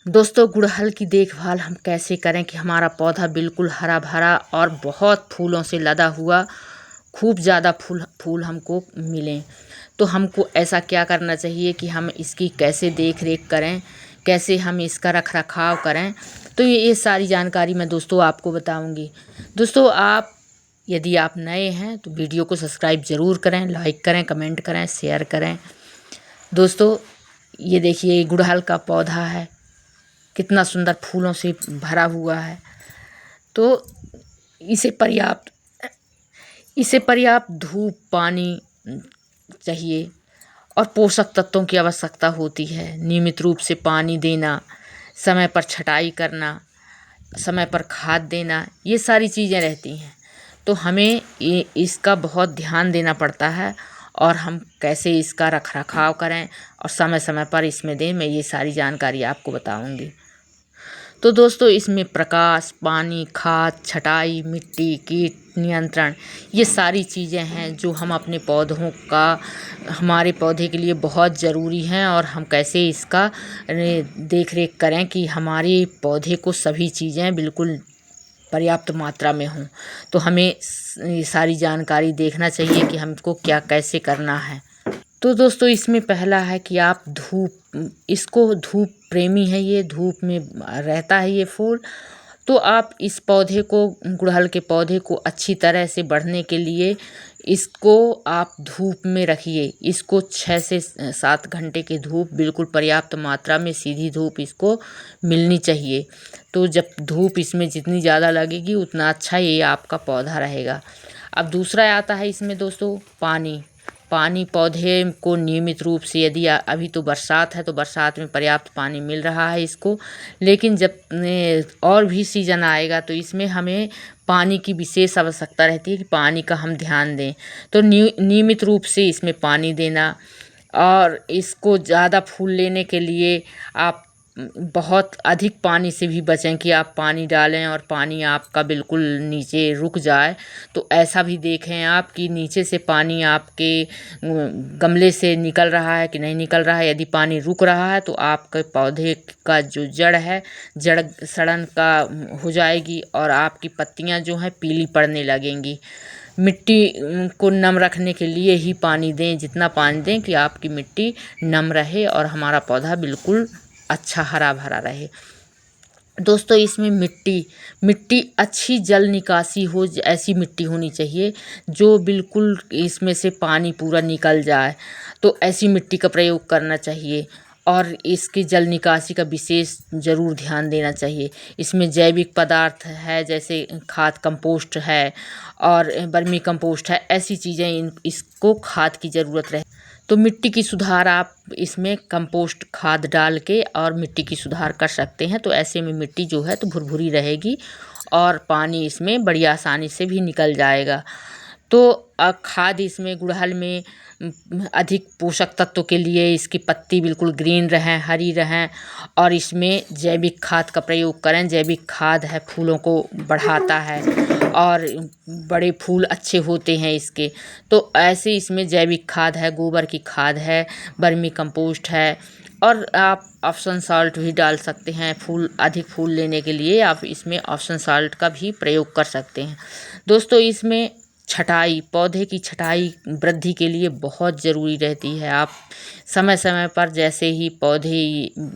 दोस्तों, गुड़हल की देखभाल हम कैसे करें कि हमारा पौधा बिल्कुल हरा भरा और बहुत फूलों से लदा हुआ खूब ज़्यादा फूल फूल हमको मिलें। तो हमको ऐसा क्या करना चाहिए कि हम इसकी कैसे देख रेख करें, कैसे हम इसका रख रखाव करें। तो ये सारी जानकारी मैं दोस्तों आपको बताऊंगी। दोस्तों, आप यदि आप नए हैं तो वीडियो को सब्सक्राइब ज़रूर करें, लाइक करें, कमेंट करें, शेयर करें। दोस्तों, ये देखिए गुड़हल का पौधा है, कितना सुंदर फूलों से भरा हुआ है। तो इसे पर्याप्त इसे पर्याप्त धूप, पानी चाहिए और पोषक तत्वों की आवश्यकता होती है। नियमित रूप से पानी देना, समय पर छटाई करना, समय पर खाद देना, ये सारी चीज़ें रहती हैं। तो हमें ये इसका बहुत ध्यान देना पड़ता है और हम कैसे इसका रख रखाव करें और समय समय पर इसमें दें, मैं ये सारी जानकारी आपको बताऊंगी। तो दोस्तों, इसमें प्रकाश, पानी, खाद, छटाई, मिट्टी, कीट नियंत्रण, ये सारी चीज़ें हैं जो हम अपने पौधों का हमारे पौधे के लिए बहुत ज़रूरी हैं। और हम कैसे इसका देख रेख करें कि हमारे पौधे को सभी चीज़ें बिल्कुल पर्याप्त मात्रा में हों। तो हमें ये सारी जानकारी देखना चाहिए कि हमको क्या कैसे करना है। तो दोस्तों, इसमें पहला है कि आप इसको धूप प्रेमी है, ये धूप में रहता है ये फूल। तो आप इस पौधे को, गुड़हल के पौधे को अच्छी तरह से बढ़ने के लिए इसको आप धूप में रखिए। इसको 6 से 7 घंटे की धूप, बिल्कुल पर्याप्त मात्रा में सीधी धूप इसको मिलनी चाहिए। तो जब धूप इसमें जितनी ज़्यादा लगेगी उतना अच्छा ये आपका पौधा रहेगा। अब दूसरा आता है इसमें दोस्तों पानी। पानी पौधे को नियमित रूप से, यदि अभी तो बरसात है तो बरसात में पर्याप्त पानी मिल रहा है इसको, लेकिन जब और भी सीज़न आएगा तो इसमें हमें पानी की विशेष आवश्यकता रहती है कि पानी का हम ध्यान दें। तो नियमित रूप से इसमें पानी देना। और इसको ज़्यादा फूल लेने के लिए आप बहुत अधिक पानी से भी बचें कि आप पानी डालें और पानी आपका बिल्कुल नीचे रुक जाए। तो ऐसा भी देखें आप कि नीचे से पानी आपके गमले से निकल रहा है कि नहीं निकल रहा है। यदि पानी रुक रहा है तो आपके पौधे का जो जड़ है, जड़ सड़न का हो जाएगी और आपकी पत्तियां जो हैं पीली पड़ने लगेंगी। मिट्टी को नम रखने के लिए ही पानी दें, जितना पानी दें कि आपकी मिट्टी नम रहे और हमारा पौधा बिल्कुल अच्छा हरा भरा रहे। दोस्तों, इसमें मिट्टी अच्छी जल निकासी हो, ऐसी मिट्टी होनी चाहिए जो बिल्कुल इसमें से पानी पूरा निकल जाए। तो ऐसी मिट्टी का प्रयोग करना चाहिए और इसकी जल निकासी का विशेष ज़रूर ध्यान देना चाहिए। इसमें जैविक पदार्थ है, जैसे खाद कंपोस्ट है और वर्मी कंपोस्ट है, ऐसी चीज़ें इसको खाद की ज़रूरत रहे। तो मिट्टी की सुधार आप इसमें कंपोस्ट खाद डाल के और मिट्टी की सुधार कर सकते हैं। तो ऐसे में मिट्टी जो है तो भुरभुरी रहेगी और पानी इसमें बड़ी आसानी से भी निकल जाएगा। तो खाद इसमें गुड़हल में अधिक पोषक तत्व के लिए इसकी पत्ती बिल्कुल ग्रीन रहें, हरी रहें और इसमें जैविक खाद का प्रयोग करें। जैविक खाद है, फूलों को बढ़ाता है और बड़े फूल अच्छे होते हैं इसके। तो ऐसे इसमें जैविक खाद है, गोबर की खाद है, वर्मी कंपोस्ट है और आप ऑप्शन साल्ट भी डाल सकते हैं। अधिक फूल लेने के लिए आप इसमें ऑप्शन साल्ट का भी प्रयोग कर सकते हैं। दोस्तों, इसमें छटाई, पौधे की छटाई वृद्धि के लिए बहुत ज़रूरी रहती है। आप समय समय पर, जैसे ही पौधे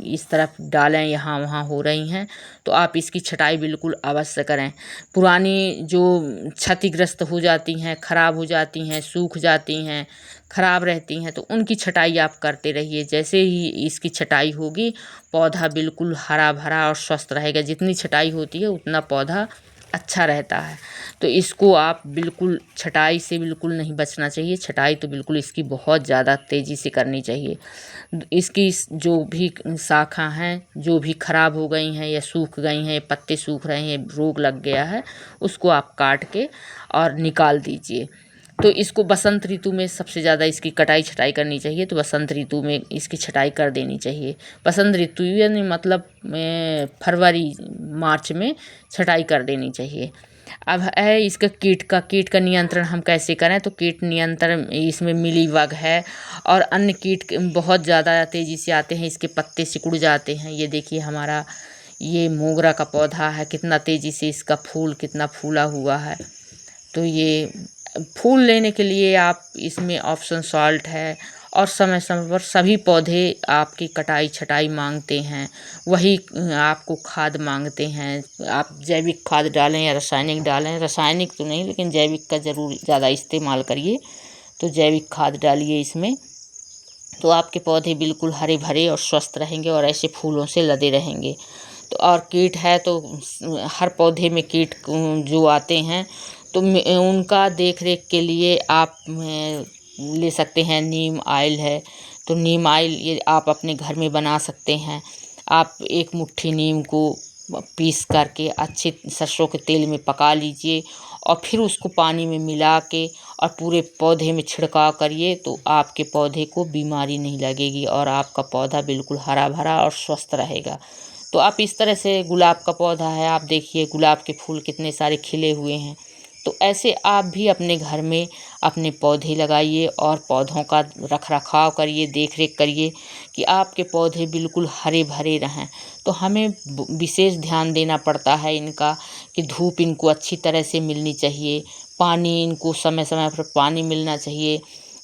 इस तरफ डालें, यहाँ वहाँ हो रही हैं, तो आप इसकी छटाई बिल्कुल अवश्य करें। पुरानी जो क्षतिग्रस्त हो जाती हैं, ख़राब हो जाती हैं, सूख जाती हैं, ख़राब रहती हैं, तो उनकी छटाई आप करते रहिए। जैसे ही इसकी छटाई होगी पौधा बिल्कुल हरा भरा और स्वस्थ रहेगा। जितनी छटाई होती है उतना पौधा अच्छा रहता है। तो इसको आप बिल्कुल छटाई से बिल्कुल नहीं बचना चाहिए। छटाई तो बिल्कुल इसकी बहुत ज़्यादा तेज़ी से करनी चाहिए। इसकी जो भी शाखा हैं, जो भी ख़राब हो गई हैं या सूख गई हैं, पत्ते सूख रहे हैं, रोग लग गया है, उसको आप काट के और निकाल दीजिए। तो इसको बसंत ऋतु में सबसे ज़्यादा इसकी कटाई छटाई करनी चाहिए। तो बसंत ऋतु में इसकी छटाई कर देनी चाहिए। बसंत ऋतु यानी मतलब फरवरी मार्च में छटाई कर देनी चाहिए। अब है इसका कीट का नियंत्रण हम कैसे करें। तो कीट नियंत्रण इसमें मिलीबग है और अन्य कीट बहुत ज़्यादा तेज़ी से आते हैं, इसके पत्ते सिकुड़ जाते हैं। ये देखिए हमारा ये मोगरा का पौधा है, कितना तेज़ी से इसका फूल कितना फूला हुआ है। तो ये फूल लेने के लिए आप इसमें ऑप्शन सॉल्ट है और समय समय पर सभी पौधे आपकी कटाई छटाई मांगते हैं, वही आपको खाद मांगते हैं। आप जैविक खाद डालें या रासायनिक डालें, रासायनिक तो नहीं लेकिन जैविक का ज़रूर ज़्यादा इस्तेमाल करिए। तो जैविक खाद डालिए इसमें, तो आपके पौधे बिल्कुल हरे भरे और स्वस्थ रहेंगे और ऐसे फूलों से लदे रहेंगे। तो और कीट है तो हर पौधे में कीट जो आते हैं तो उनका देख रेख के लिए आप ले सकते हैं। नीम ऑयल है तो नीम ऑयल ये आप अपने घर में बना सकते हैं। आप एक मुट्ठी नीम को पीस करके अच्छे सरसों के तेल में पका लीजिए और फिर उसको पानी में मिला के और पूरे पौधे में छिड़काव करिए, तो आपके पौधे को बीमारी नहीं लगेगी और आपका पौधा बिल्कुल हरा भरा और स्वस्थ रहेगा। तो आप इस तरह से गुलाब का पौधा है, आप देखिए गुलाब के फूल कितने सारे खिले हुए हैं। तो ऐसे आप भी अपने घर में अपने पौधे लगाइए और पौधों का रख रखाव करिए, देख रेख करिए कि आपके पौधे बिल्कुल हरे भरे रहें। तो हमें विशेष ध्यान देना पड़ता है इनका कि धूप इनको अच्छी तरह से मिलनी चाहिए, पानी इनको समय समय पर पानी मिलना चाहिए,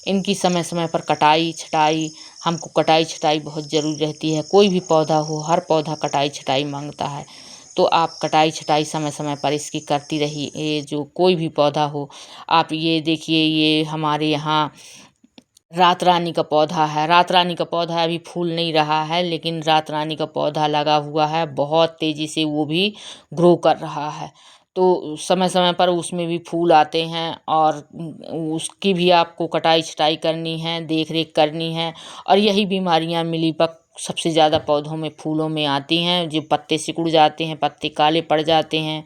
इनकी समय समय पर कटाई छटाई, हमको कटाई छटाई बहुत ज़रूरी रहती है। कोई भी पौधा हो, हर पौधा कटाई छटाई मांगता है। तो आप कटाई छटाई समय समय पर इसकी करती रहिए। जो कोई भी पौधा हो, आप ये देखिए ये हमारे यहाँ रात रानी का पौधा है। रात रानी का पौधा अभी फूल नहीं रहा है लेकिन रात रानी का पौधा लगा हुआ है, बहुत तेज़ी से वो भी ग्रो कर रहा है। तो समय समय पर उसमें भी फूल आते हैं और उसकी भी आपको कटाई छटाई करनी है, देख रेख करनी है। और यही बीमारियां मिलीबग सबसे ज़्यादा पौधों में फूलों में आती हैं, जो पत्ते सिकुड़ जाते हैं, पत्ते काले पड़ जाते हैं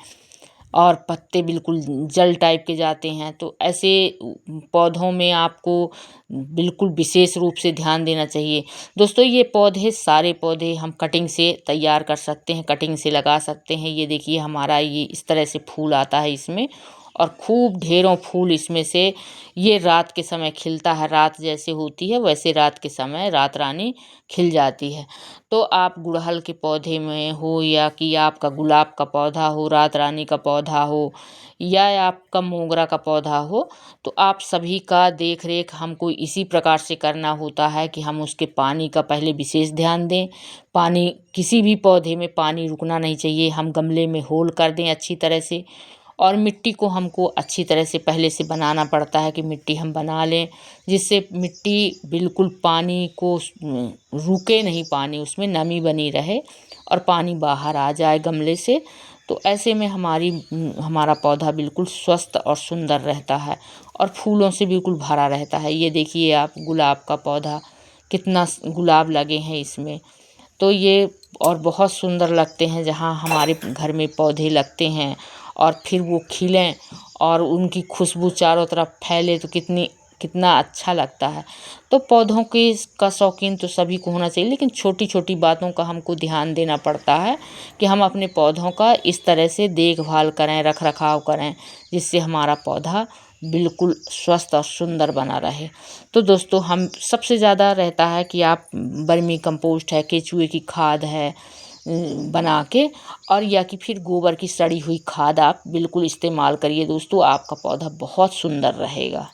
और पत्ते बिल्कुल जल टाइप के जाते हैं। तो ऐसे पौधों में आपको बिल्कुल विशेष रूप से ध्यान देना चाहिए। दोस्तों ये पौधे सारे पौधे हम कटिंग से तैयार कर सकते हैं, कटिंग से लगा सकते हैं। ये देखिए हमारा ये इस तरह से फूल आता है इसमें और खूब ढेरों फूल इसमें से ये रात के समय खिलता है। रात जैसे होती है वैसे रात के समय रात रानी खिल जाती है। तो आप गुड़हल के पौधे में हो या कि आपका गुलाब का पौधा हो, रात रानी का पौधा हो या आपका मोगरा का पौधा हो, तो आप सभी का देख रेख हमको इसी प्रकार से करना होता है कि हम उसके पानी का पहले विशेष ध्यान दें। पानी किसी भी पौधे में पानी रुकना नहीं चाहिए। हम गमले में होल कर दें अच्छी तरह से और मिट्टी को हमको अच्छी तरह से पहले से बनाना पड़ता है कि मिट्टी हम बना लें जिससे मिट्टी बिल्कुल पानी को रुके नहीं, पानी उसमें नमी बनी रहे और पानी बाहर आ जाए गमले से। तो ऐसे में हमारा पौधा बिल्कुल स्वस्थ और सुंदर रहता है और फूलों से बिल्कुल भरा रहता है। ये देखिए आप गुलाब का पौधा कितना गुलाब लगे हैं इसमें। तो ये और बहुत सुंदर लगते हैं जहाँ हमारे घर में पौधे लगते हैं और फिर वो खिलें और उनकी खुशबू चारों तरफ फैले तो कितना अच्छा लगता है। तो पौधों का शौकीन तो सभी को होना चाहिए, लेकिन छोटी छोटी बातों का हमको ध्यान देना पड़ता है कि हम अपने पौधों का इस तरह से देखभाल करें, रख रखाव करें जिससे हमारा पौधा बिल्कुल स्वस्थ और सुंदर बना रहे। तो दोस्तों हम सबसे ज़्यादा रहता है कि आप वर्मी कंपोस्ट है, केचुए की खाद है बना के और या कि फिर गोबर की सड़ी हुई खाद आप बिल्कुल इस्तेमाल करिए दोस्तों, आपका पौधा बहुत सुंदर रहेगा।